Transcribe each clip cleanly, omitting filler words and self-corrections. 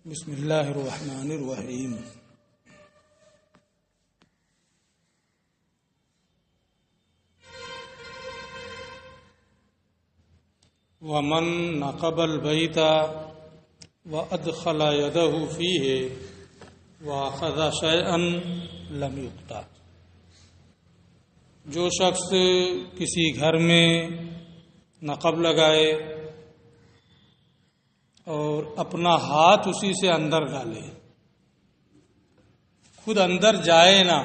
بسم اللہ الرحمن الرحیم۔ ومن نقب البیت وادخل یدہ فیہ واخذ شیئا لم یقطع، جو شخص کسی گھر میں نقب لگائے اور اپنا ہاتھ اسی سے اندر ڈالے، خود اندر جائے نہ،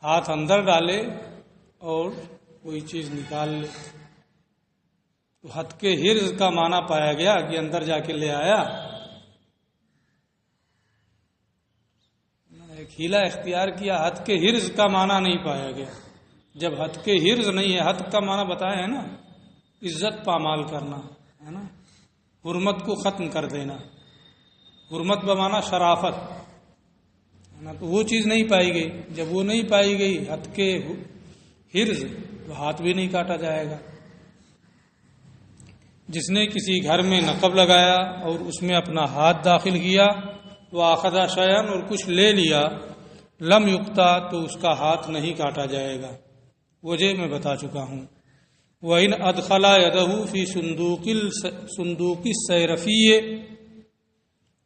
ہاتھ اندر ڈالے اور کوئی چیز نکال لے، تو ہتھ کے حرز کا معنی پایا گیا کہ اندر جا کے لے آیا، ایک ہیلا اختیار کیا، ہتھ کے حرز کا معنی نہیں پایا گیا۔ جب ہتھ کے حرز نہیں ہے، ہتھ کا معنی بتایا ہے نا، عزت پامال کرنا ہے نا، حرمت کو ختم کر دینا، حرمت بمانا شرافت ہے نا، تو وہ چیز نہیں پائی گئی۔ جب وہ نہیں پائی گئی ہتھ کے حرز، تو ہاتھ بھی نہیں کاٹا جائے گا۔ جس نے کسی گھر میں نقب لگایا اور اس میں اپنا ہاتھ داخل کیا، وَأَخَذَ شَيْئًا، اور کچھ لے لیا، لم یقطع، تو اس کا ہاتھ نہیں کاٹا جائے گا۔ وجہ میں بتا چکا ہوں۔ وَإِنْ أَدْخَلَ يَدَهُ فِي صُنْدُوقِ الصَّيْرَفِيِّ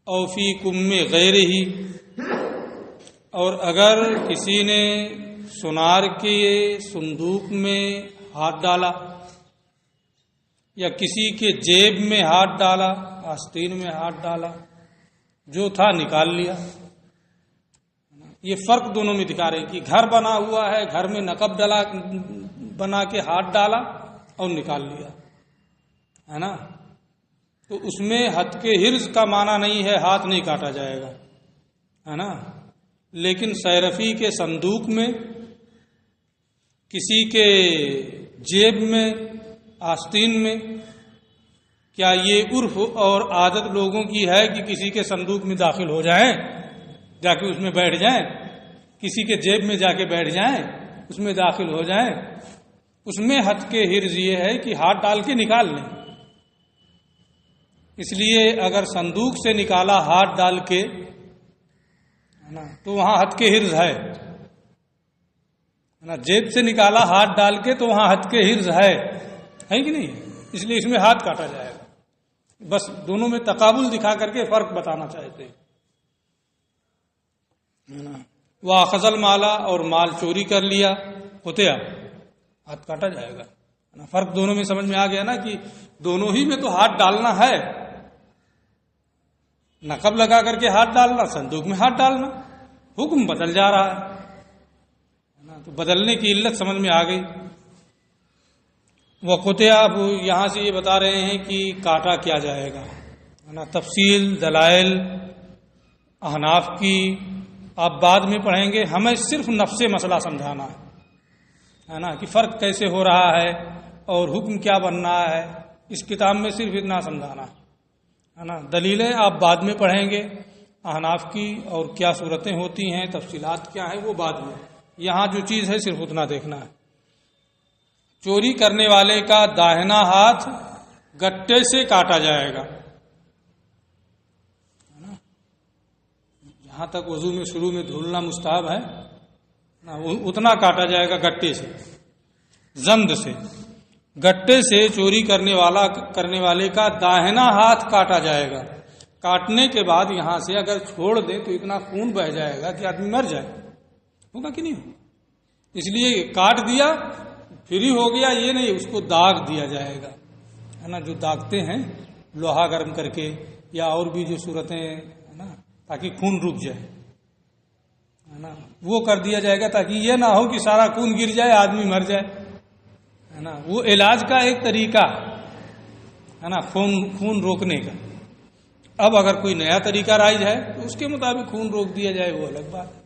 أَوْ فِي كُمِّ غَيْرِهِ، اور اگر کسی نے سونار کے صندوق میں ہاتھ ڈالا یا کسی کے جیب میں ہاتھ ڈالا، آستین میں ہاتھ ڈالا، جو تھا نکال لیا۔ یہ فرق دونوں میں دکھا رہے ہیں کہ گھر بنا ہوا ہے، گھر میں نقب ڈالا، بنا کے ہاتھ ڈالا اور نکال لیا ہے نا، تو اس میں ہتھ کے حرز کا معنی نہیں ہے، ہاتھ نہیں کاٹا جائے گا ہے نا۔ لیکن صیرفی کے صندوق میں، کسی کے جیب میں، آستین میں، کیا یہ عرف اور عادت لوگوں کی ہے کہ کسی کے صندوق میں داخل ہو جائیں، جا کے اس میں بیٹھ جائیں، کسی کے جیب میں جا کے بیٹھ جائیں، اس میں داخل ہو جائیں؟ اس میں ہتھ کے حرز یہ ہے کہ ہاتھ ڈال کے نکال لیں۔ اس لیے اگر صندوق سے نکالا ہاتھ ڈال کے تو وہاں ہتھ کے حرز ہے نا، جیب سے نکالا ہاتھ ڈال کے تو وہاں ہتھ کے حرز ہے کہ نہیں، اس لیے اس میں ہاتھ کاٹا جائے گا۔ بس دونوں میں تقابل دکھا کر کے فرق بتانا چاہتے ہیں۔ وَأَخَذَ الْمَالَ، اور مال چوری کر لیا، قُطِعَ، ہاتھ کاٹا جائے گا۔ فرق دونوں میں سمجھ میں آ گیا نا، کہ دونوں ہی میں تو ہاتھ ڈالنا ہے، نقب لگا کر کے ہاتھ ڈالنا، صندوق میں ہاتھ ڈالنا، حکم بدل جا رہا ہے، تو بدلنے کی علت سمجھ میں آ گئی۔ وَقُطِعَ، اب یہاں سے یہ بتا رہے ہیں کہ کاٹا کیا جائے گا ہے نا، تفصیل دلائل احناف کی آپ بعد میں پڑھیں گے، ہمیں صرف نفس مسئلہ سمجھانا ہے نا، کہ فرق کیسے ہو رہا ہے اور حکم کیا بننا ہے، اس کتاب میں صرف اتنا سمجھانا ہے نا۔ دلیلیں آپ بعد میں پڑھیں گے احناف کی، اور کیا صورتیں ہوتی ہیں، تفصیلات کیا ہیں، وہ بعد میں۔ یہاں جو چیز ہے صرف اتنا دیکھنا ہے۔ چوری کرنے والے کا داہنا ہاتھ گٹے سے کاٹا جائے گا، یہاں تک وضو میں شروع میں دھلنا مستحب ہے نا، اتنا کاٹا جائے گا گٹے سے، زند سے، گٹے سے چوری کرنے والے کا داہنا ہاتھ کاٹا جائے گا۔ کاٹنے کے بعد یہاں سے اگر چھوڑ دیں تو اتنا خون بہہ جائے گا کہ آدمی مر جائے، ہوگا کہ نہیں؟ اس لیے کاٹ دیا فری ہو گیا یہ نہیں، اس کو داغ دیا جائے گا ہے نا، جو داغتے ہیں لوہا گرم کر کے، یا اور بھی جو صورتیں ہے نا، تاکہ خون رک جائے ہے نا، وہ کر دیا جائے گا، تاکہ یہ نہ ہو کہ سارا خون گر جائے، آدمی مر جائے ہے نا۔ وہ علاج کا ایک طریقہ ہے نا، خون روکنے کا۔ اب اگر کوئی نیا طریقہ رائج ہے تو اس کے مطابق خون روک دیا جائے، وہ الگ بات ہے۔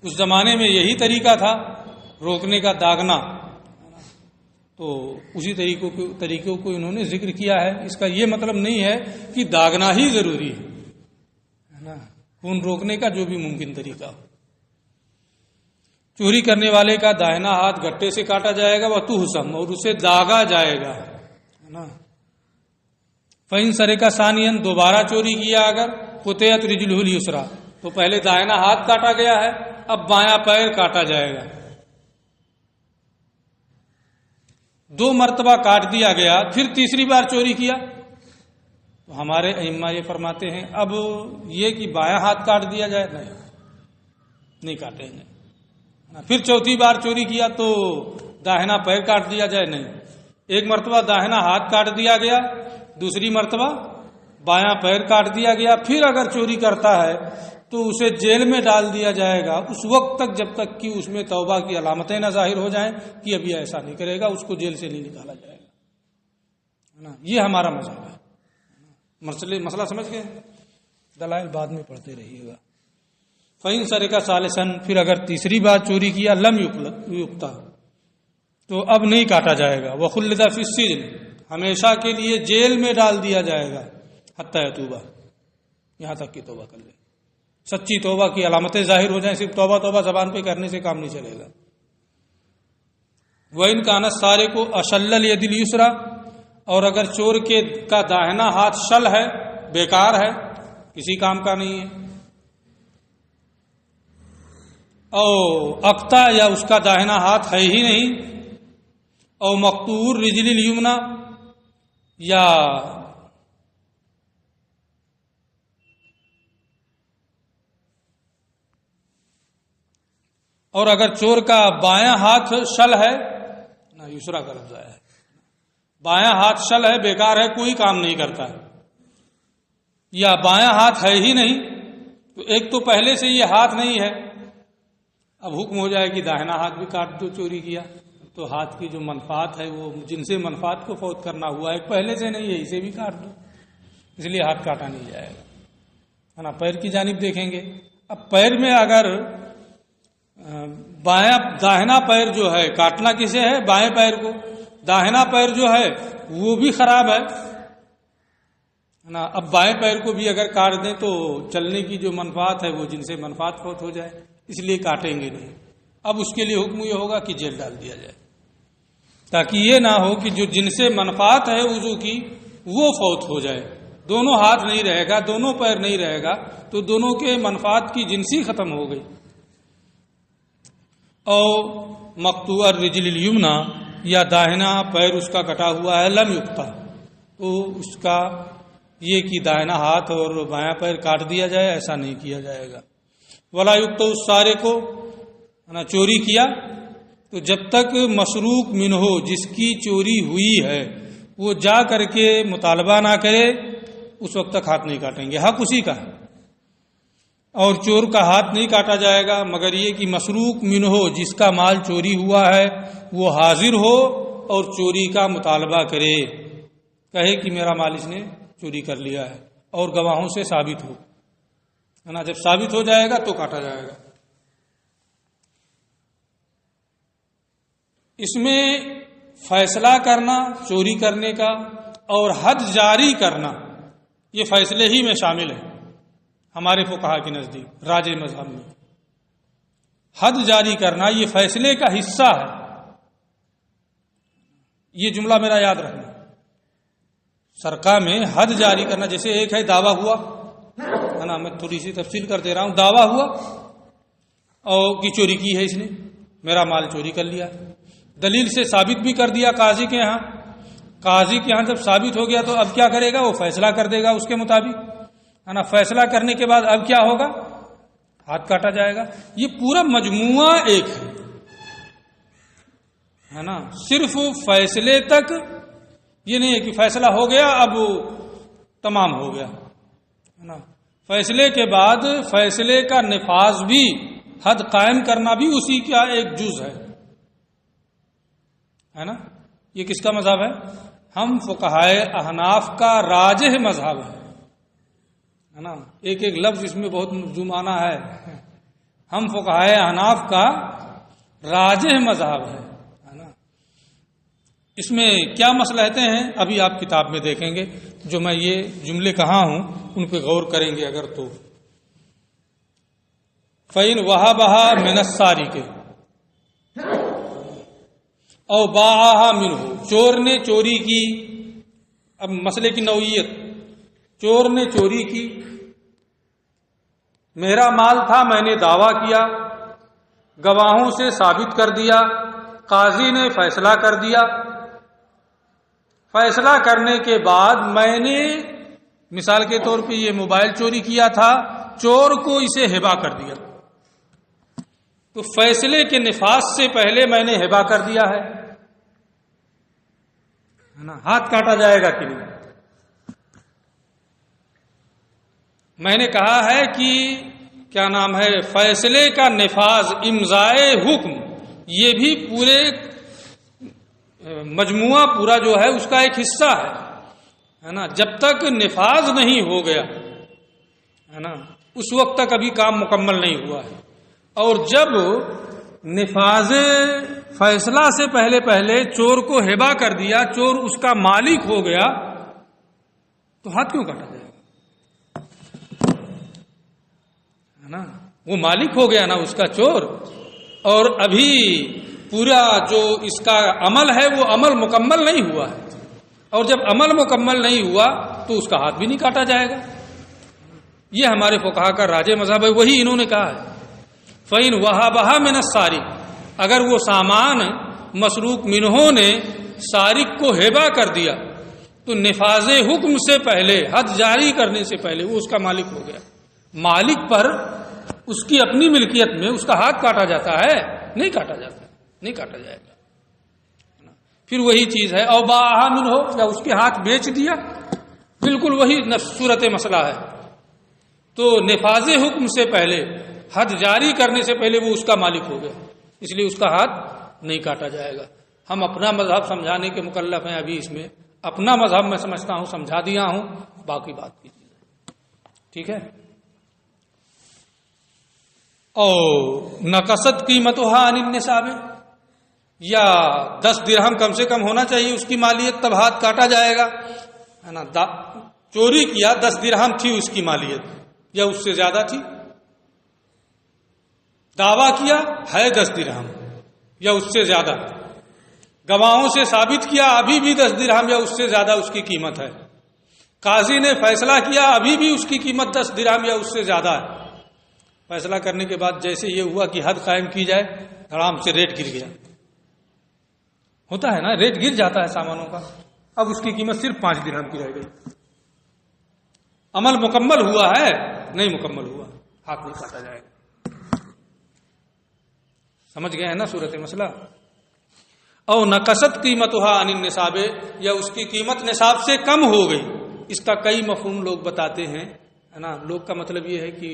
اس زمانے میں یہی طریقہ تھا روکنے کا، داغنا، تو اسی طریقوں کو انہوں نے ذکر کیا ہے۔ اس کا یہ مطلب نہیں ہے کہ داغنا ہی ضروری ہے نا، خون روکنے کا جو بھی ممکن طریقہ ہو۔ چوری کرنے والے کا داہنا ہاتھ گٹے سے کاٹا جائے گا، وَتُحْسَمُ، اور اسے داغا جائے گا ہے نا۔ فَإِن سَرِقَ ثَانِيًا دوبارہ چوری کیا اگر قُطِعَتْ رِجْلُهُ الْيُسْرَىٰ تو پہلے دائنا ہاتھ کاٹا گیا ہے، اب بایاں پیر کاٹا جائے گا. 2 مرتبہ کاٹ دیا گیا، پھر تیسری بار چوری کیا تو ہمارے ائمہ یہ فرماتے ہیں اب یہ کہ بایاں ہاتھ کاٹ دیا جائے، نہیں کاٹیں گے. پھر چوتھی بار چوری کیا تو داہنا پیر کاٹ دیا جائے، نہیں. ایک مرتبہ داہنا ہاتھ کاٹ دیا گیا، دوسری مرتبہ بایاں پیر کاٹ دیا گیا، پھر اگر چوری کرتا ہے تو اسے جیل میں ڈال دیا جائے گا اس وقت تک جب تک کہ اس میں توبہ کی علامتیں نہ ظاہر ہو جائیں کہ ابھی ایسا نہیں کرے گا، اس کو جیل سے نہیں نکالا جائے گا. یہ ہمارا مذہب ہے. مسئلہ سمجھ گئے؟ دلائل بعد میں پڑھتے رہیے گا. فَإِن سَرِقَ ثَالِثًا پھر اگر تیسری بار چوری کیا لم یقطع تو اب نہیں کاٹا جائے گا. وَخُلِّدَ فِي السِّجْنِ ہمیشہ کے لیے جیل میں ڈال دیا جائے گا. حتیٰ یتوبہ یہاں تک کہ توبہ کر لے، سچی توبہ کی علامتیں ظاہر ہو جائیں. صرف توبہ توبہ زبان پہ کرنے سے کام نہیں چلے گا. وَإِن كَانَ السَّارِقُ أَشَلَّ الْيَدِ الْيُسْرَىٰ اور اگر چور کا داہنا ہاتھ شل ہے، بیکار ہے، کسی کام کا نہیں ہے، او اقتا یا اس کا داہنا ہاتھ ہے ہی نہیں، او مقطوع الرجل الیمنی یا اور اگر چور کا بایاں ہاتھ شل ہے، نہ یسرا کا لفظ ہے، بایاں ہاتھ شل ہے، بیکار ہے، کوئی کام نہیں کرتا ہے، یا بایاں ہاتھ ہے ہی نہیں، تو ایک تو پہلے سے یہ ہاتھ نہیں ہے، اب حکم ہو جائے کہ داہنا ہاتھ بھی کاٹ دو. چوری کیا تو ہاتھ کی جو منفعت ہے وہ جن سے منفعت کو فوت کرنا ہوا ہے پہلے سے نہیں ہے، اسے بھی کاٹ دو، اس لیے ہاتھ کاٹا نہیں جائے گا. ہے نا؟ پیر کی جانب دیکھیں گے. اب پیر میں اگر بایاں داہنا پیر جو ہے کاٹنا کسے ہے؟ بائیں پیر کو. داہنا پیر جو ہے وہ بھی خراب ہے نا. اب بائیں پیر کو بھی اگر کاٹ دیں تو چلنے کی جو منفعت ہے وہ جن سے منفعت فوت ہو جائے، اس لیے کاٹیں گے نہیں. اب اس کے لیے حکم یہ ہوگا کہ جیل ڈال دیا جائے، تاکہ یہ نہ ہو کہ جو جن سے منفعت ہے وضو کی وہ فوت ہو جائے. دونوں ہاتھ نہیں رہے گا، دونوں پیر نہیں رہے گا تو دونوں کے منفعت کی جنسی ختم ہو گئی. اور مقطوع الرجل الیمنی یا داہنا پیر اس کا کٹا ہوا ہے، لم یقطع تو اس کا یہ کہ داہنا ہاتھ اور بایاں پیر کاٹ دیا جائے، ایسا نہیں کیا جائے گا. ولا یقطع السارق کو چوری کیا تو جب تک مسروق منہ جس کی چوری ہوئی ہے وہ جا کر کے مطالبہ نہ کرے اس وقت تک ہاتھ نہیں کاٹیں گے. حق اسی کا ہے اور چور کا ہاتھ نہیں کاٹا جائے گا مگر یہ کہ مسروق منہ جس کا مال چوری ہوا ہے وہ حاضر ہو اور چوری کا مطالبہ کرے، کہے کہ میرا مال اس نے چوری کر لیا ہے اور گواہوں سے ثابت ہو. ہے نا؟ جب ثابت ہو جائے گا تو کاٹا جائے گا. اس میں فیصلہ کرنا چوری کرنے کا اور حد جاری کرنا یہ فیصلے ہی میں شامل ہے ہمارے فقہا کے نزدیک. راج مذہب میں حد جاری کرنا یہ فیصلے کا حصہ ہے. یہ جملہ میرا یاد رکھنا. سرقہ میں حد جاری کرنا، جیسے ایک ہے دعویٰ ہوا، ہے نا، میں تھوڑی سی تفصیل کر دے رہا ہوں. دعویٰ ہوا اور کی چوری کی ہے، اس نے میرا مال چوری کر لیا، دلیل سے ثابت بھی کر دیا قاضی کے ہاں. قاضی کے ہاں جب ثابت ہو گیا تو اب کیا کرے گا؟ وہ فیصلہ کر دے گا اس کے مطابق. ہے نا؟ فیصلہ کرنے کے بعد اب کیا ہوگا؟ ہاتھ کاٹا جائے گا. یہ پورا مجموعہ ایک ہے نا. صرف فیصلے تک یہ نہیں ہے کہ فیصلہ ہو گیا اب تمام ہو گیا. ہے نا؟ فیصلے کے بعد فیصلے کا نفاذ بھی، حد قائم کرنا بھی اسی کا ایک جز ہے نا. یہ کس کا مذہب ہے؟ ہم فقہائے احناف کا راجح مذہب ہے نا. ایک ایک لفظ اس میں بہت جمانہ ہے. ہم فقہائے احناف کا راجح مذہب ہے نا. اس میں کیا مصلحتیں ہیں ابھی آپ کتاب میں دیکھیں گے. جو میں یہ جملے کہا ہوں ان پہ غور کریں گے اگر تو. فَإِنْ وَهَبَهَا مِنَ السَّارِقِ او باعها منه چور نے چوری کی. اب مسئلے کی نوعیت چور نے چوری کی، میرا مال تھا، میں نے دعویٰ کیا، گواہوں سے ثابت کر دیا، قاضی نے فیصلہ کر دیا، فیصلہ کرنے کے بعد میں نے مثال کے طور پہ یہ موبائل چوری کیا تھا، چور کو اسے ہبہ کر دیا، تو فیصلے کے نفاذ سے پہلے میں نے ہبہ کر دیا ہے نا، ہاتھ کاٹا جائے گا کہ نہیں؟ میں نے کہا ہے کہ کیا نام ہے، فیصلے کا نفاذ، امضائے حکم، یہ بھی پورے مجموعہ پورا جو ہے اس کا ایک حصہ ہے نا، جب تک نفاذ نہیں ہو گیا ہے نا، اس وقت تک ابھی کام مکمل نہیں ہوا ہے۔ اور جب نفاذ فیصلہ سے پہلے پہلے چور کو ہبہ کر دیا، چور اس کا مالک ہو گیا، تو ہاتھ کیوں کاٹا جائے گا؟ ہے نا، وہ مالک ہو گیا نا اس کا چور، اور ابھی پورا جو اس کا عمل ہے وہ عمل مکمل نہیں ہوا ہے، اور جب عمل مکمل نہیں ہوا تو اس کا ہاتھ بھی نہیں کاٹا جائے گا۔ یہ ہمارے فقہا کا راج مذہب ہے، وہی انہوں نے کہا ہے۔ فَإِنْ وَهَبَهَا مِنَ السَّارِقِ، اگر وہ سامان مسروق منہوں نے سارق کو ہبہ کر دیا تو نفاذ حکم سے پہلے، حد جاری کرنے سے پہلے وہ اس کا مالک ہو گیا۔ مالک پر اس کی اپنی ملکیت میں اس کا ہاتھ کاٹا جاتا ہے؟ نہیں کاٹا جاتا، نہیں کاٹا جائے گا۔ پھر وہی چیز ہے، او باہا من ہو، یا اس کے ہاتھ بیچ دیا، بالکل وہی صورت مسئلہ ہے۔ تو نفاذ حکم سے پہلے، حد جاری کرنے سے پہلے وہ اس کا مالک ہو گیا، اس لیے اس کا ہاتھ نہیں کاٹا جائے گا۔ ہم اپنا مذہب سمجھانے کے مکلف ہیں، ابھی اس میں اپنا مذہب میں سمجھتا ہوں، سمجھا دیا ہوں، باقی بات کی چیز ٹھیک ہے۔ اور نقصت قیمتها عن النصاب، یا 10 درہم کم سے کم ہونا چاہیے اس کی مالیت، تب ہاتھ کاٹا جائے گا ہے نا۔ چوری کیا، 10 درہم تھی اس کی مالیت یا اس سے زیادہ تھی، دعویٰ کیا ہے 10 درہم یا اس سے زیادہ، گواہوں سے ثابت کیا ابھی بھی 10 درہم یا اس سے زیادہ اس کی قیمت ہے، قاضی نے فیصلہ کیا ابھی بھی اس کی قیمت 10 درہم یا اس سے زیادہ ہے۔ فیصلہ کرنے کے بعد جیسے یہ ہوا کہ حد قائم کی جائے، آرام سے ریٹ گر گیا، ہوتا ہے نا، ریٹ گر جاتا ہے سامانوں کا، اب اس کی قیمت صرف 5 درہم کی رہ گئی۔ عمل مکمل ہوا ہے؟ نہیں مکمل ہوا، ہاتھ نہیں کاٹا جائے گا۔ سمجھ گئے ہیں نا صورت مسئلہ؟ او نقصت قیمتها عن النصاب، یا اس کی قیمت نصاب سے کم ہو گئی۔ اس کا کئی مفہوم لوگ بتاتے ہیں ہے نا۔ لوگ کا مطلب یہ ہے کہ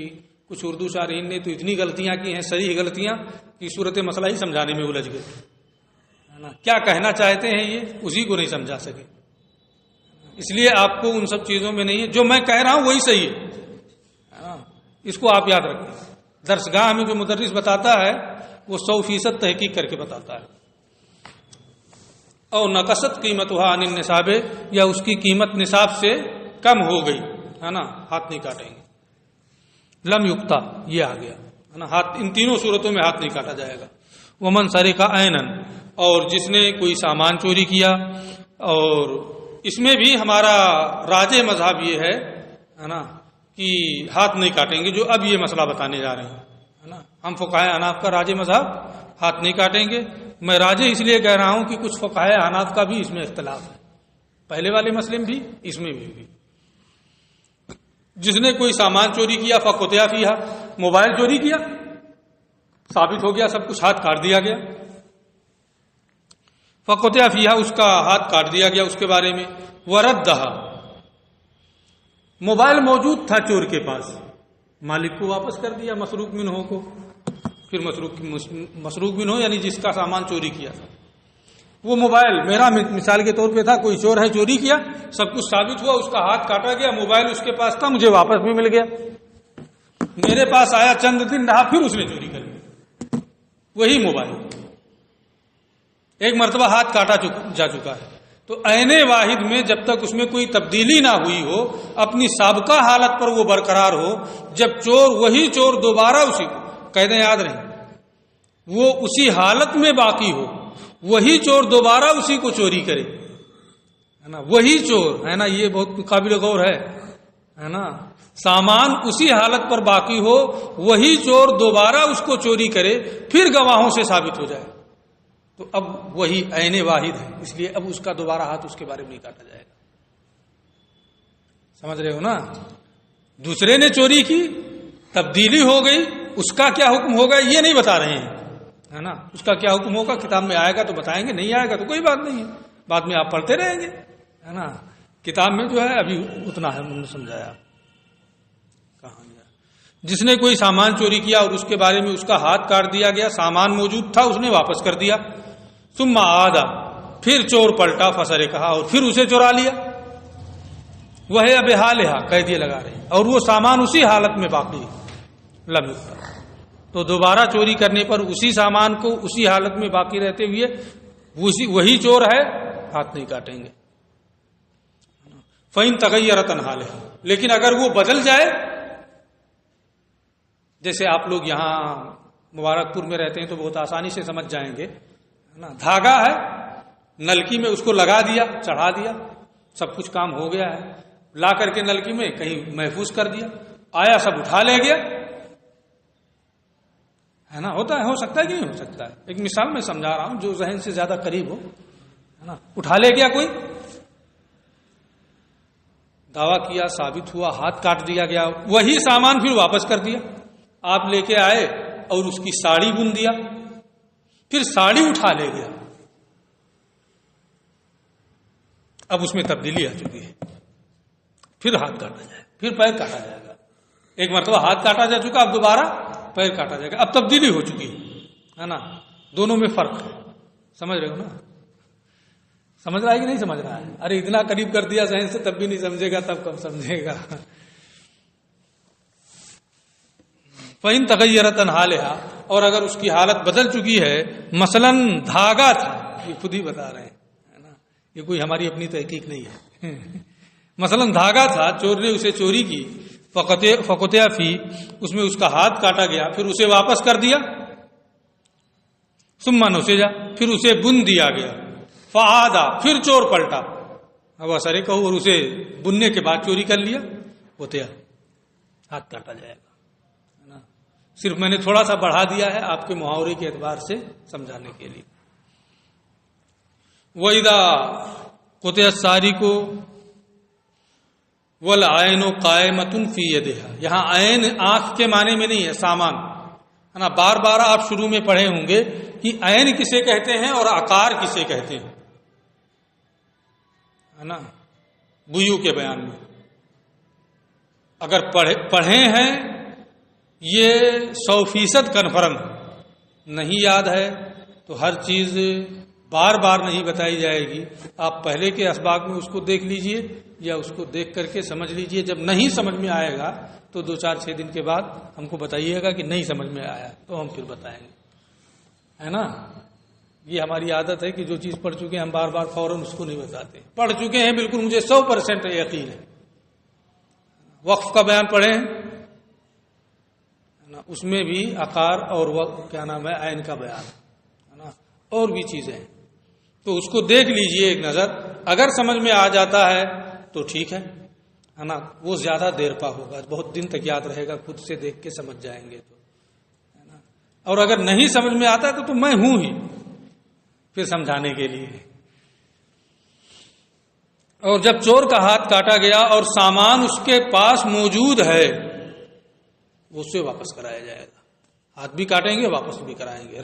کچھ اردو شارحین نے تو اتنی غلطیاں کی ہیں، صحیح غلطیاں، کہ صورت مسئلہ ہی سمجھانے میں الجھ گئے ہے نا۔ کیا کہنا چاہتے ہیں یہ اسی کو نہیں سمجھا سکے، اس لیے آپ کو ان سب چیزوں میں نہیں ہے، جو میں کہہ رہا ہوں وہی صحیح ہے، اس کو آپ یاد رکھیں۔ درسگاہ میں جو مدرس بتاتا ہے وہ 100% تحقیق کر کے بتاتا ہے۔ اور نقصت قیمتها عن النصاب، یا اس کی قیمت نصاب سے کم ہو گئی ہے نا، ہاتھ نہیں کاٹیں گے۔ لم یقطع، یہ آ گیا ہے نا، ہاتھ ان تینوں صورتوں میں ہاتھ نہیں کاٹا جائے گا۔ ومن سرق عینا، اور جس نے کوئی سامان چوری کیا، اور اس میں بھی ہمارا راج مذہب یہ ہے نا کہ ہاتھ نہیں کاٹیں گے، جو اب یہ مسئلہ بتانے جا رہے ہیں ہے نا۔ ہم فقہائے حناف کا راج مذہب ہاتھ نہیں کاٹیں گے۔ میں راجے اس لیے کہہ رہا ہوں کہ کچھ فقہائے حناف کا بھی اس میں اختلاف ہے، پہلے والے مسئلے میں بھی اس میں بھی۔ جس نے کوئی سامان چوری کیا، فقطع فیہا، موبائل چوری کیا، ثابت ہو گیا، سب کچھ ہاتھ کاٹ دیا گیا، فقطع فیہا، اس کا ہاتھ کاٹ دیا گیا اس کے بارے میں۔ وردھا، موبائل موجود تھا چور کے پاس، مالک کو واپس کر دیا، مسروق منہ کو۔ پھر مسروق منہ یعنی جس کا سامان چوری کیا تھا، وہ موبائل میرا مثال کے طور پہ تھا، کوئی چور ہے چوری کیا، سب کچھ ثابت ہوا، اس کا ہاتھ کاٹا گیا، موبائل اس کے پاس تھا، مجھے واپس بھی مل گیا، میرے پاس آیا، چند دن رہا، پھر اس نے چوری کر لی وہی موبائل، ایک مرتبہ ہاتھ کاٹا جا چکا ہے۔ تو عین واحد میں جب تک اس میں کوئی تبدیلی نہ ہوئی ہو، اپنی سابقہ حالت پر وہ برقرار ہو، جب چور وہی چور دوبارہ اسی کو قیدیں یاد رہیں، وہ اسی حالت میں باقی ہو، وہی چور دوبارہ اسی کو چوری کرے ہے نا، وہی چور ہے نا، یہ بہت قابل غور ہے ہے نا، سامان اسی حالت پر باقی ہو، وہی چور دوبارہ اس کو چوری کرے، پھر گواہوں سے ثابت ہو جائے، تو اب وہی عین واحد ہے، اس لیے اب اس کا دوبارہ ہاتھ اس کے بارے میں نہیں کاٹا جائے گا. سمجھ رہے ہو نا؟ دوسرے نے چوری کی، تبدیلی ہو گئی، اس کا کیا حکم ہوگا یہ نہیں بتا رہے ہیں، ہے نا. اس کا کیا حکم ہوگا کتاب میں آئے گا تو بتائیں گے، نہیں آئے گا تو کوئی بات نہیں ہے، بعد میں آپ پڑھتے رہیں گے، ہے نا. کتاب میں جو ہے ابھی اتنا ہے، انہوں نے سمجھایا. کہاں گیا؟ جس نے کوئی سامان چوری کیا اور اس کے بارے میں اس کا ہاتھ کاٹ دیا گیا، سامان موجود تھا، اس نے واپس کر دیا. ثم عاد، پھر چور پلٹا، فسرے کہا، اور پھر اسے چورا لیا. وہ ہے اب حالہا، قیدیے لگا رہے ہیں، اور وہ سامان اسی حالت میں باقی ہے. لم یقطع، تو دوبارہ چوری کرنے پر اسی سامان کو اسی حالت میں باقی رہتے ہوئے وہی چور ہے، ہاتھ نہیں کاٹیں گے. فَإِن تَغَيَّرَتْ حَالِهَا، لیکن اگر وہ بدل جائے، جیسے آپ لوگ یہاں مبارک پور میں رہتے ہیں تو بہت آسانی سے سمجھ جائیں گے، ہے نا. دھاگا ہے، نلکی میں اس کو لگا دیا، چڑھا دیا، سب کچھ کام ہو گیا ہے، لا کر کے نلکی میں کہیں محفوظ کر دیا، آیا سب اٹھا لے گیا، ہے نا. ہوتا ہے، ہو سکتا ہے کہ نہیں ہو سکتا ہے. ایک مثال میں سمجھا رہا ہوں جو ذہن سے زیادہ قریب ہو، ہے نا. اٹھا لے گیا کوئی، دعویٰ کیا، ثابت ہوا، ہاتھ کاٹ دیا گیا، وہی سامان پھر واپس کر دیا. آپ لے کے آئے اور اس کی ساڑی بن دیا، پھر ساڑی اٹھا لے گیا، اب اس میں تبدیلی آ چکی ہے، پھر ہاتھ کاٹا جائے، پھر پیر کاٹا جائے گا. ایک مرتبہ ہاتھ کاٹا جا چکا، اب دوبارہ پیر کاٹا جائے گا، اب تبدیلی ہو چکی ہے نا. دونوں میں فرق ہے، سمجھ رہے ہو نا؟ سمجھ رہا ہے کہ نہیں سمجھ رہا ہے؟ ارے اتنا قریب کر دیا ذہن سے، تب بھی نہیں سمجھے گا، تب کب سمجھے گا. فَإِن تَغَيَّرَتْ حَالِهَا، اور اگر اس کی حالت بدل چکی ہے، مثلا دھاگا تھا، یہ خود ہی بتا رہے ہیں، ہے نا، یہ کوئی ہماری اپنی تحقیق نہیں ہے. مثلا دھاگا تھا، چور نے اسے چوری کی، فقطع فی، اس میں اس کا ہاتھ کاٹا گیا، پھر اسے واپس کر دیا. ثم نسج، پھر اسے بن دیا گیا. فعاد، پھر چور پلٹا، اب اثرے کہو، اور اسے بننے کے بعد چوری کر لیا، قطع، ہاتھ کاٹا جائے گا. صرف میں نے تھوڑا سا بڑھا دیا ہے آپ کے محاورے کے اعتبار سے سمجھانے کے لیے. وَإِذَا قُطِعَ السَّارِقُ وَالْعَيْنُ قَائِمَةٌ فِي يَدِهَا، یہاں عین آنکھ کے معنی میں نہیں ہے، سامان، ہے نا. بار بار آپ شروع میں پڑھے ہوں گے کہ عین کسے کہتے ہیں اور عقار کسے کہتے ہیں، ہے نا. بویو کے بیان میں اگر پڑھے ہیں، یہ 100% کنفرم نہیں یاد ہے تو ہر چیز بار بار نہیں بتائی جائے گی. آپ پہلے کے اسباق میں اس کو دیکھ لیجئے یا اس کو دیکھ کر کے سمجھ لیجئے. جب نہیں سمجھ میں آئے گا تو 2-4-6 دن کے بعد ہم کو بتائیے گا کہ نہیں سمجھ میں آیا، تو ہم پھر بتائیں گے، ہے نا. یہ ہماری عادت ہے کہ جو چیز پڑھ چکے ہیں ہم بار بار فوراً اس کو نہیں بتاتے. پڑھ چکے ہیں بالکل، مجھے 100% یقین ہے. وقف کا بیان پڑھیں، اس میں بھی عقار اور کیا نام ہے، عین کا بیان، ہے نا، اور بھی چیزیں ہیں. تو اس کو دیکھ لیجئے ایک نظر، اگر سمجھ میں آ جاتا ہے تو ٹھیک ہے نا. وہ زیادہ دیر پا ہوگا، بہت دن تک یاد رہے گا، خود سے دیکھ کے سمجھ جائیں گے تو، ہے نا. اور اگر نہیں سمجھ میں آتا ہے تو میں ہوں ہی پھر سمجھانے کے لیے. اور جب چور کا ہاتھ کاٹا گیا اور سامان اس کے پاس موجود ہے، وہ اسے واپس کرایا جائے گا. ہاتھ بھی کاٹیں گے، واپس بھی کرائیں گے.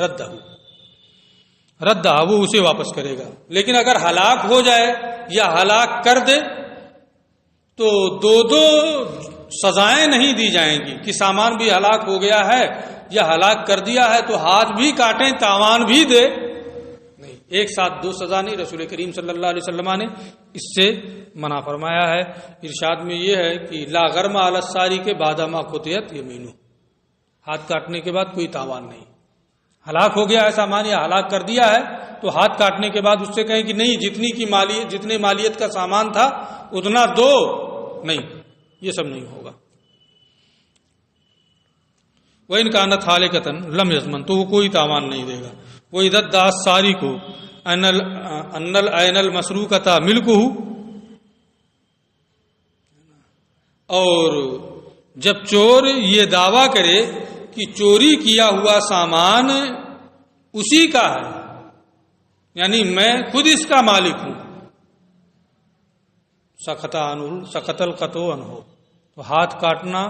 رد، وہ اسے واپس کرے گا. لیکن اگر ہلاک ہو جائے یا ہلاک کر دے تو دو سزائیں نہیں دی جائیں گی کہ سامان بھی ہلاک ہو گیا ہے یا ہلاک کر دیا ہے تو ہاتھ بھی کاٹیں، تاوان بھی دے. نہیں، ایک ساتھ 2 سزا نہیں. رسول کریم صلی اللہ علیہ وسلم نے اس سے منع فرمایا ہے. ارشاد میں یہ ہے کہ لا غرم علی السارق بعد ما قطعت یمینہ، ہاتھ کاٹنے کے بعد کوئی تاوان نہیں. ہلاک ہو گیا ہے سامان یا ہلاک کر دیا ہے تو ہاتھ کاٹنے کے بعد اس سے کہیں کہ نہیں، جتنے مالیت کا سامان تھا اتنا دو، نہیں، یہ سب نہیں ہوگا. وَإِنْ كَانَتْ خَالِقَةً لَمْ يَضْمَنْ، تو وہ کوئی تاوان نہیں دے گا. وَإِذَا ادَّعَ السَّارِقُ أَنَّ الْعَيْنَ الْمَسْرُوقَةَ مِلْكُهُ، اور جب چور یہ دعویٰ کرے کہ چوری کیا ہوا سامان اسی کا ہے، یعنی میں خود اس کا مالک ہوں، سقط القطع عنہ، تو ہاتھ کاٹنا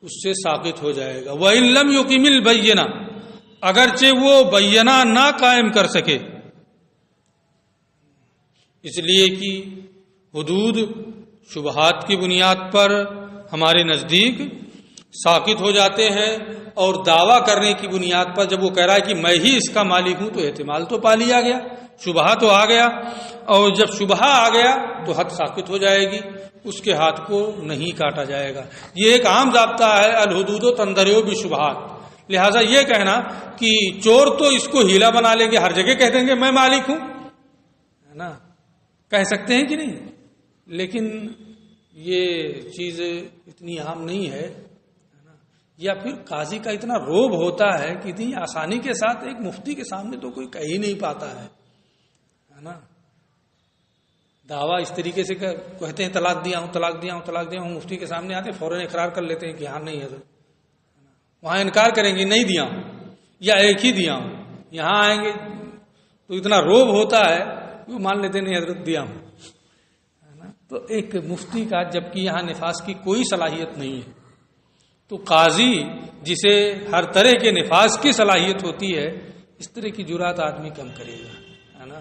اس سے ثابت ہو جائے گا۔ وَإِن لَّمْ يُقِمِ الْبَيِّنَةَ، اگرچہ وہ بینہ نہ قائم کر سکے، اس لیے کہ حدود شبہات کی بنیاد پر ہمارے نزدیک ساکت ہو جاتے ہیں، اور دعویٰ کرنے کی بنیاد پر جب وہ کہہ رہا ہے کہ میں ہی اس کا مالک ہوں تو احتمال تو پا لیا گیا، شبہہ تو آ گیا، اور جب شبہہ آ گیا تو حد ساکت ہو جائے گی، اس کے ہاتھ کو نہیں کاٹا جائے گا۔ یہ ایک عام ضابطہ ہے، الحدود تندرع بالشبہات۔ لہٰذا یہ کہنا کہ چور تو اس کو ہیلا بنا لیں گے، ہر جگہ کہہ دیں گے میں مالک ہوں، ہے نا، کہہ سکتے ہیں کہ نہیں، لیکن یہ چیز اتنی عام نہیں ہے، یا پھر قاضی کا اتنا روب ہوتا ہے کہ اتنی آسانی کے ساتھ ایک مفتی کے سامنے تو کوئی کہہ ہی نہیں پاتا ہے نا، دعویٰ اس طریقے سے کہتے ہیں طلاق دیا ہوں طلاق دیا ہوں طلاق دیا ہوں، مفتی کے سامنے آتے فوراً اقرار کر لیتے ہیں کہ ہاں نہیں ہے، وہاں انکار کریں گے نہیں دیا ہوں یا ایک ہی دیا ہوں، یہاں آئیں گے تو اتنا روب ہوتا ہے وہ مان لیتے نہیں حضرت دیا ہوں، تو ایک مفتی کا جبکہ یہاں نفاذ کی کوئی صلاحیت نہیں ہے، تو قاضی جسے ہر طرح کے نفاذ کی صلاحیت ہوتی ہے، اس طرح کی جرات آدمی کم کرے گا، ہے نا،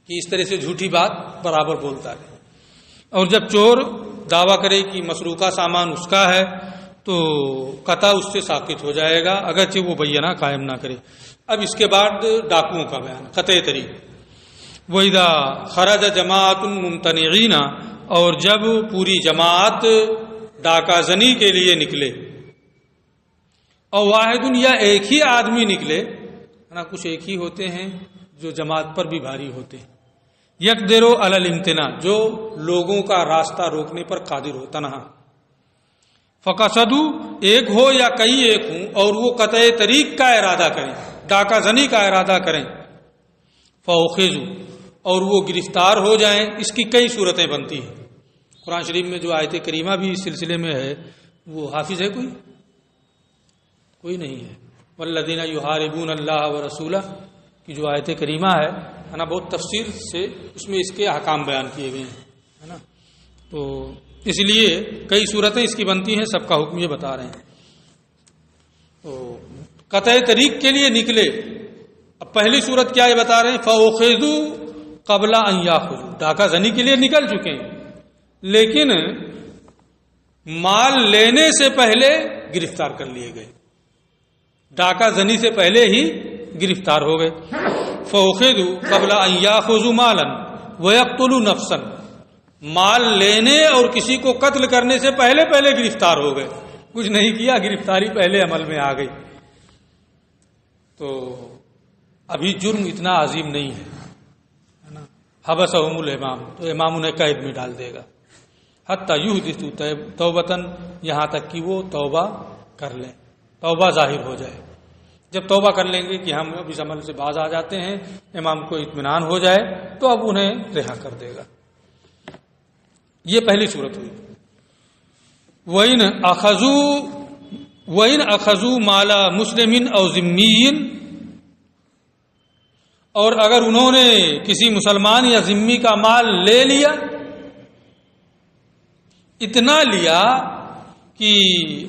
کہ اس طرح سے جھوٹی بات برابر بولتا ہے۔ اور جب چور دعویٰ کرے کہ مسروقہ سامان اس کا ہے تو قطع اس سے ساقط ہو جائے گا، اگرچہ وہ بینہ قائم نہ کرے۔ اب اس کے بعد ڈاکوؤں کا بیان، قطع طریق۔ وَإِذَا خَرَجَ جَمَاعَةٌ مُمْتَنِعِينَ، اور جب پوری جماعت ڈاکہ زنی کے لیے نکلے، اور واحد یا ایک ہی آدمی نکلے، نا کچھ ایک ہی ہوتے ہیں جو جماعت پر بھی بھاری ہوتے ہیں، یقدر علی الامتناع، جو لوگوں کا راستہ روکنے پر قادر ہو، تنہا، فقصدوا، ایک ہو یا کئی ایک ہوں، اور وہ قطع طریق کا ارادہ کریں، ڈاکہ زنی کا ارادہ کریں، فاخذوا، اور وہ گرفتار ہو جائیں۔ اس کی کئی صورتیں بنتی ہیں، قرآن شریف میں جو آیت کریمہ بھی اس سلسلے میں ہے، وہ حافظ ہے کوئی نہیں ہے۔ والذین یحاربون اللہ ورسولہ کی جو آیت کریمہ ہے نا، بہت تفصیل سے اس میں اس کے احکام بیان کیے گئے ہیں، ہے نا، تو اس لیے کئی صورتیں اس کی بنتی ہیں، سب کا حکم یہ بتا رہے ہیں۔ تو قطع طریق کے لیے نکلے، اب پہلی صورت کیا یہ بتا رہے ہیں، فاخذوا قبل ان یاخذوا، ڈاکہ زنی کے لیے نکل چکے ہیں، لیکن مال لینے سے پہلے گرفتار کر لیے گئے، ڈاکہ زنی سے پہلے ہی گرفتار ہو گئے۔ فاخذوا قبل ان یاخذوا مالا ویقتلوا نفسا، مال لینے اور کسی کو قتل کرنے سے پہلے گرفتار ہو گئے، کچھ نہیں کیا، گرفتاری پہلے عمل میں آ گئی۔ تو ابھی جرم اتنا عظیم نہیں ہے نا، حبسہم الامام، تو امام انہیں قید میں ڈال دے گا، حتی یحدثوا توبۃ، یہاں تک کہ وہ توبہ کر لیں، توبہ ظاہر ہو جائے۔ جب توبہ کر لیں گے کہ ہم اب اس عمل سے باز آ جاتے ہیں، امام کو اطمینان ہو جائے، تو اب انہیں رہا کر دے گا۔ یہ پہلی صورت ہوئی۔ وَإِنْ أَخَذُوا مَالَ مُسْلِمٍ أَوْ ذِمِّيٍّ، اور اگر انہوں نے کسی مسلمان یا ذمی کا مال لے لیا، اتنا لیا کہ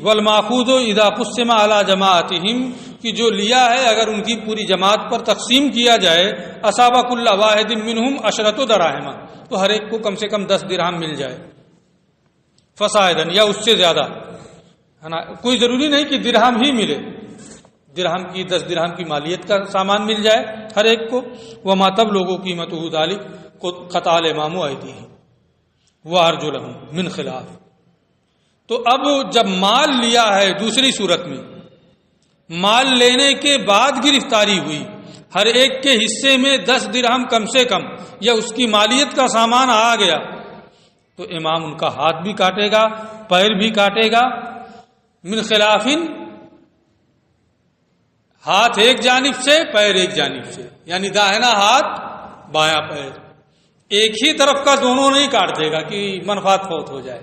والماخوذ اذا قسم علی جماعتہم، کہ جو لیا ہے اگر ان کی پوری جماعت پر تقسیم کیا جائے، اصاب کل واحد منہم عشرۃ دراہم، تو ہر ایک کو کم سے کم 10 درہم مل جائے، فصاعدا، یا اس سے زیادہ، ہے نا، کوئی ضروری نہیں کہ درہم ہی ملے، درہم کی 10 درہم کی مالیت کا سامان مل جائے ہر ایک کو۔ وما تب لوگوں قیمتہ ذلک قطع الامام ایدیہم وارجلہم من خلاف۔ تو اب جب مال لیا ہے، دوسری صورت میں مال لینے کے بعد گرفتاری ہوئی، ہر ایک کے حصے میں 10 درہم کم سے کم یا اس کی مالیت کا سامان آ گیا، تو امام ان کا ہاتھ بھی کاٹے گا، پیر بھی کاٹے گا، من خلاف، ہاتھ ایک جانب سے پیر ایک جانب سے، یعنی داہنا ہاتھ بایاں پیر، ایک ہی طرف کا دونوں نہیں کاٹ دے گا کہ منفعت فوت ہو جائے،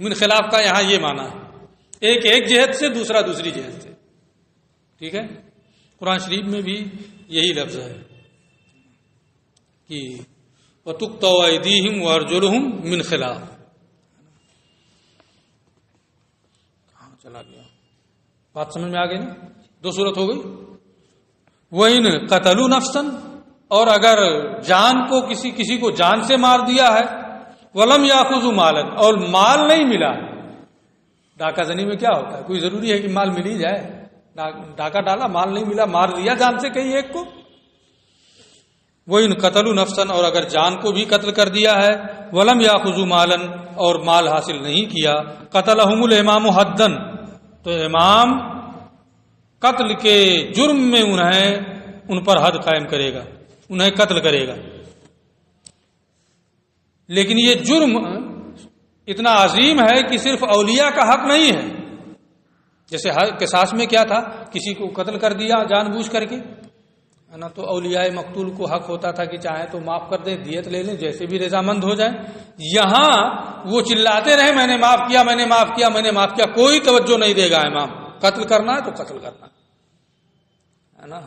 من خلاف کا یہاں یہ معنی ہے، ایک جہت سے دوسرا دوسری جہت سے، ٹھیک ہے. قرآن شریف میں بھی یہی لفظ ہے کہ وَتُقْطَعُ أَيْدِيهِمْ وَأَرْجُلُهُمْ مِنْ خِلَافٍ. کہاں چلا گیا؟ بات سمجھ میں آ گئی نا؟ 2 صورت ہو گئی. وَإِنْ قَتَلُوا نَفْسًا، اور اگر جان کو کسی کو جان سے مار دیا ہے، وَلَمْ يَأْخُذُوا مَالًا، اور مال نہیں ملا. ڈاکہ زنی میں کیا ہوتا ہے؟ کوئی ضروری ہے کہ مال مل ہی جائے؟ ڈاکہ ڈالا، مال نہیں ملا، مار دیا جان سے کہیں ایک کو. وَإِنْ قَتَلُوا نَفْسًا، اور اگر جان کو بھی قتل کر دیا ہے، وَلَمْ يَأْخُذُوا مَالًا، اور مال حاصل نہیں کیا، قَتَلَهُمُ الْإِمَامُ حَدًّا، تو امام قتل کے جرم میں ان پر حد قائم کرے گا، انہیں قتل کرے گا. لیکن یہ جرم اتنا عظیم ہے کہ صرف اولیاء کا حق نہیں ہے. جیسے قصاص میں کیا تھا، کسی کو قتل کر دیا جان بوجھ کر کے، ہے نا، تو اولیاء مقتول کو حق ہوتا تھا کہ چاہے تو معاف کر دیں، دیت لے لیں، جیسے بھی رضامند ہو جائیں. یہاں وہ چلاتے رہے میں نے معاف کیا، میں نے معاف کیا، میں نے معاف کیا، کوئی توجہ نہیں دے گا امام. قتل کرنا ہے تو قتل کرنا ہے نا.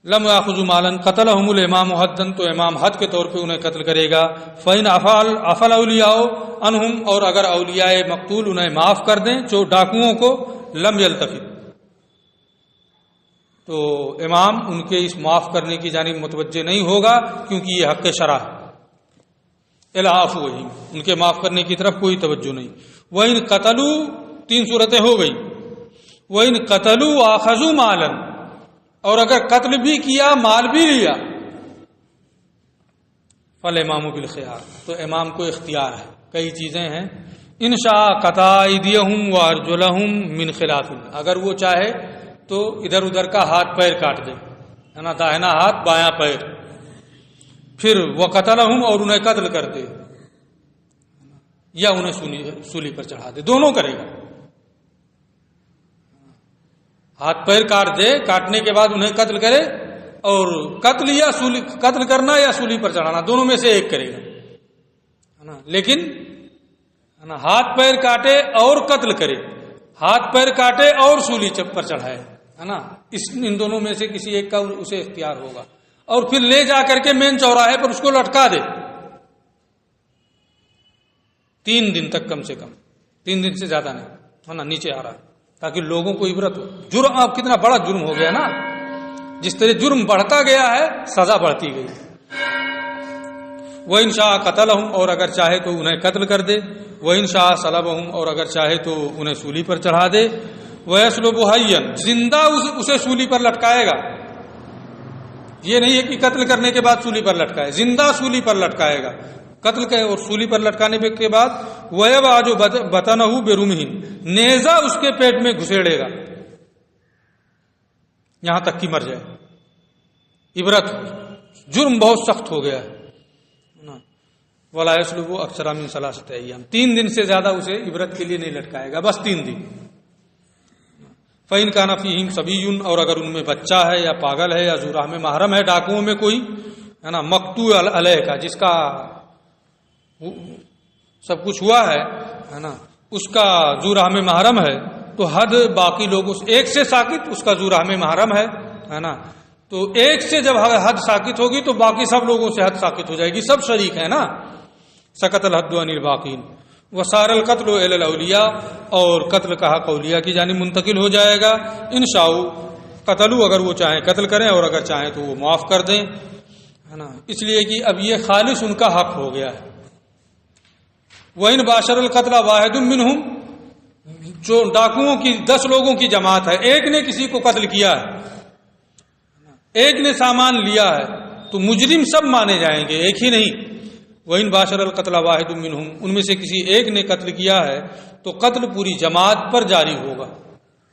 لم یاخذوا مالا قتلهم الامام حدا، تو امام حد کے طور پہ انہیں قتل کرے گا. فإن عفا الاولیاء عنہم، اور اگر اولیاء مقتول انہیں معاف کر دیں جو ڈاکوؤں کو، لم یلتفت، تو امام ان کے اس معاف کرنے کی جانب متوجہ نہیں ہوگا، کیونکہ یہ حق شرع ہے. العفو، ان کے معاف کرنے کی طرف کوئی توجہ نہیں. وَإِن قَتَلُوا، 3 صورتیں ہو گئی. وَإِن قَتَلُوا وَأَخَذُوا مَالًا، اور اگر قتل بھی کیا مال بھی لیا، فالامام بالخیار، تو امام کو اختیار ہے. کئی چیزیں ہیں. ان شاء قطع ایدیہم وارجلہم من خلاف، اگر وہ چاہے تو ادھر ادھر کا ہاتھ پیر کاٹ دے، ہے نا، داہنا ہاتھ بایاں پیر. پھر وقتلہم، اور انہیں قتل کر دے، یا انہیں سولی پر چڑھا دے، دونوں کرے گا. ہاتھ پیر کاٹ دے، کاٹنے کے بعد انہیں قتل کرے، اور قتل یا سولی، قتل کرنا یا سولی پر چڑھانا، دونوں میں سے ایک کرے گا، ہے نا. لیکن ہے نا، ہاتھ پیر کاٹے اور قتل کرے، ہاتھ پیر کاٹے اور سولی پر چڑھائے، ہے نا، ان دونوں میں سے کسی ایک کا اسے اختیار ہوگا. اور پھر لے جا کر کے مین چوراہے پر اس کو لٹکا دے 3 دن تک، کم سے کم 3 دن سے زیادہ نہیں، ہے نا، نیچے آ رہا ہے، تاکہ لوگوں کو عبرت ہو. جرم اب کتنا بڑا جرم ہو گیا نا، جس طرح جرم بڑھتا گیا ہے سزا بڑھتی گئی. وَإِن شَاءَ قَتَلَهُمْ، اور اگر چاہے تو انہیں قتل کر دے. وَإِن شَاءَ صَلَبَهُمْ، اور اگر چاہے تو انہیں سولی پر چڑھا دے. وَيَصْلُبُ حَيًّا، زندہ اسے سولی پر لٹکائے گا. یہ نہیں ہے کہ قتل کرنے کے بعد سولی پر لٹکائے، زندہ سولی پر لٹکائے گا. قتل کے اور سولی پر لٹکانے کے بعد وَيَبْعَجُ بَطَنَهُ بِرُمْحٍ، نیزہ اس کے پیٹ میں گھسیڑے گا یہاں تک کہ مر جائے. عبرت، جرم بہت سخت ہو گیا ہے. وَلَا يَسْلُبُ أَكْثَرَ مِنْ 3 أَيَّامٍ، 3 دن سے زیادہ اسے عبرت کے لیے نہیں لٹکائے گا، بس 3 دن. فَإِنْ كَانَ فِيهِمْ صَبِيٌّ، اور اگر ان میں بچہ ہے یا پاگل ہے یا ذو رحم محرم ہے، ڈاکوؤں میں کوئی، ہے نا، مقتوع علیہ کا، جس کا سب کچھ ہوا ہے نا، اس کا ذو رحم محرم ہے، تو حد باقی لوگوں سے، ایک سے ساکت اس کا ذو رحم محرم ہے نا، تو ایک سے جب حد ساکت ہوگی تو باقی سب لوگوں سے حد ساکت ہو جائے گی، سب شریک ہیں نا. سقط الحد عن الباقین. وصار القتل الی الاولیاء، اور قتل کا حق اولیاء کی جانب منتقل ہو جائے گا. ان شاء قتلوا، اگر وہ چاہیں قتل کریں، اور اگر چاہیں تو وہ معاف کر دیں، ہے نا، اس لیے کہ اب یہ خالص ان کا حق ہو گیا ہے. وَإِنْ بَاشَرَ الْقَتْلَ وَاحِدٌ مِّنْهُمْ، جو ڈاکوؤں کی 10 لوگوں کی جماعت ہے، ایک نے کسی کو قتل کیا ہے، ایک نے سامان لیا ہے، تو مجرم سب مانے جائیں گے، ایک ہی نہیں. وَإِنْ بَاشَرَ الْقَتْلَ وَاحِدٌ مِّنْهُمْ، ان میں سے کسی ایک نے قتل کیا ہے تو قتل پوری جماعت پر جاری ہوگا،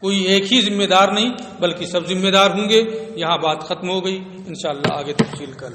کوئی ایک ہی ذمہ دار نہیں بلکہ سب ذمہ دار ہوں گے. یہاں بات ختم ہو گئی، انشاءاللہ آگے تفصیل کر